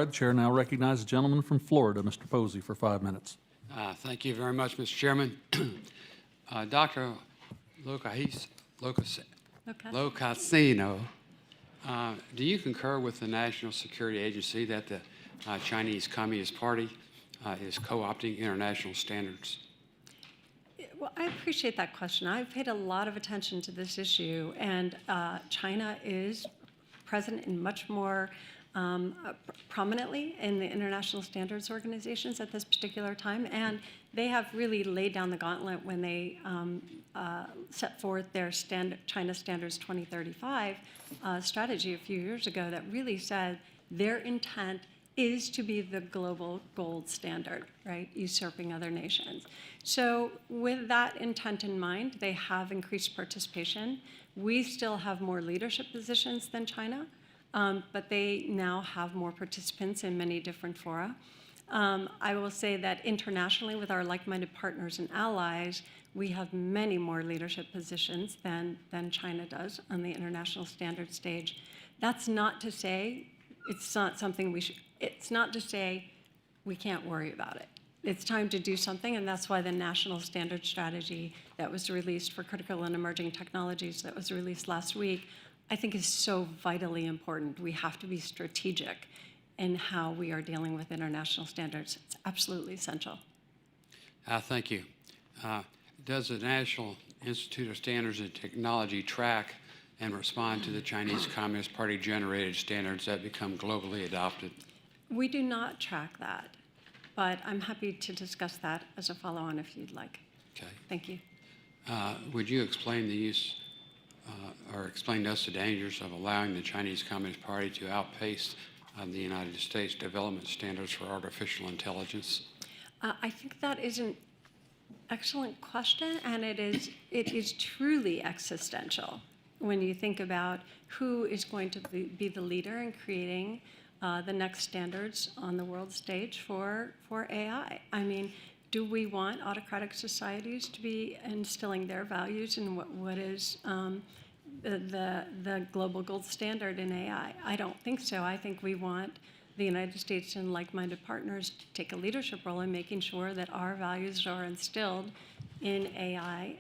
The chair now recognizes the gentleman from Florida, Mr. Posey, for 5 minutes. Thank you very much, Mr. Chairman. Dr. Locascio, do you concur with the National Security Agency that the Chinese Communist Party is co-opting international standards? Well, I appreciate that question. I've paid a lot of attention to this issue, and China is present in much more prominently in the international standards organizations at this particular time, and they have really laid down the gauntlet when they set forth their China Standards 2035 strategy a few years ago that really said their intent is to be the global gold standard, right, usurping other nations. So with that intent in mind, they have increased participation. We still have more leadership positions than China, but they now have more participants in many different fora. I will say that internationally, with our like-minded partners and allies, we have many more leadership positions than China does on the international standard stage. That's not to say it's not something we should. It's not to say we can't worry about it. It's time to do something, and that's why the National Standard Strategy that was released for critical and emerging technologies that was released last week, I think is so vitally important. We have to be strategic in how we are dealing with international standards. It's absolutely essential. Thank you. Does the National Institute of Standards and Technology track and respond to the Chinese Communist Party generated standards that become globally adopted? We do not track that, but I'm happy to discuss that as a follow-on if you'd like. Okay. Thank you. Would you explain the use or explain to us the dangers of allowing the Chinese Communist Party to outpace the United States development standards for artificial intelligence? I think that is an excellent question, and it is truly existential when you think about who is going to be the leader in creating the next standards on the world stage for AI. I mean, do we want autocratic societies to be instilling their values in what is the global gold standard in AI? I don't think so. I think we want the United States and like-minded partners to take a leadership role in making sure that our values are instilled in AI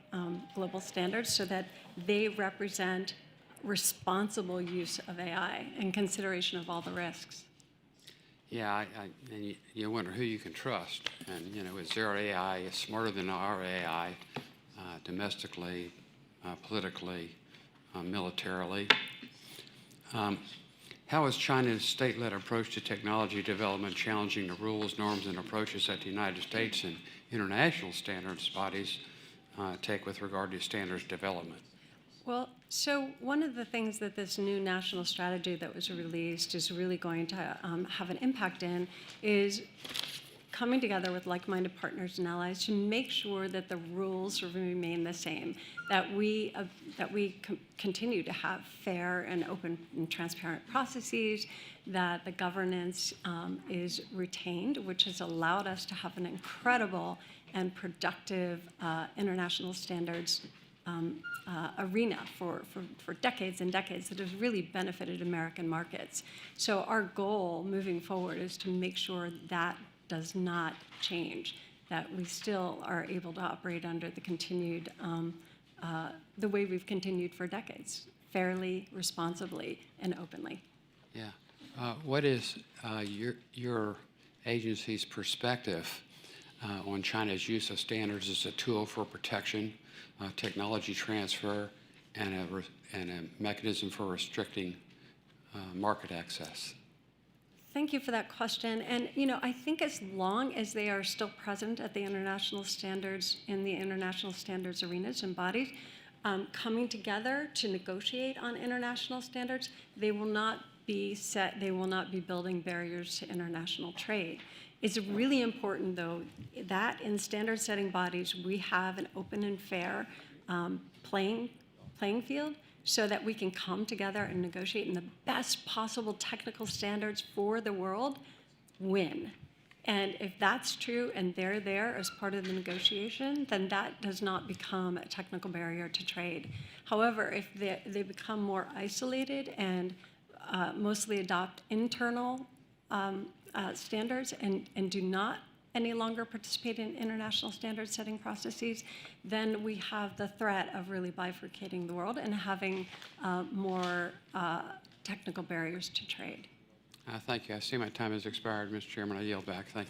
global standards so that they represent responsible use of AI and consideration of all the risks. Yeah, and you wonder who you can trust. And, you know, is their AI smarter than our AI domestically, politically, militarily? How is China's state-led approach to technology development challenging the rules, norms, and approaches that the United States and international standards bodies take with regard to standards development? Well, so one of the things that this new national strategy that was released is really going to have an impact in is coming together with like-minded partners and allies to make sure that the rules remain the same, that we continue to have fair and open and transparent processes, that the governance is retained, which has allowed us to have an incredible and productive international standards arena for decades and decades that has really benefited American markets. So our goal moving forward is to make sure that does not change, that we still are able to operate under the continued, the way we've continued for decades, fairly, responsibly, and openly. Yeah. What is your agency's perspective on China's use of standards as a tool for protection, technology transfer, and a mechanism for restricting market access? Thank you for that question. And you know, I think as long as they are still present at the international standards in the international standards arenas and bodies, coming together to negotiate on international standards, they will not be building barriers to international trade. It's really important, though, that in standard-setting bodies we have an open and fair playing field so that we can come together and negotiate in the best possible technical standards for the world, win. And if that's true and they're there as part of the negotiation, then that does not become a technical barrier to trade. However, if they become more isolated and mostly adopt internal standards and do not any longer participate in international standard setting processes, then we have the threat of really bifurcating the world and having more technical barriers to trade. Thank you. I see my time has expired, Mr. Chairman. I yield back. Thank you.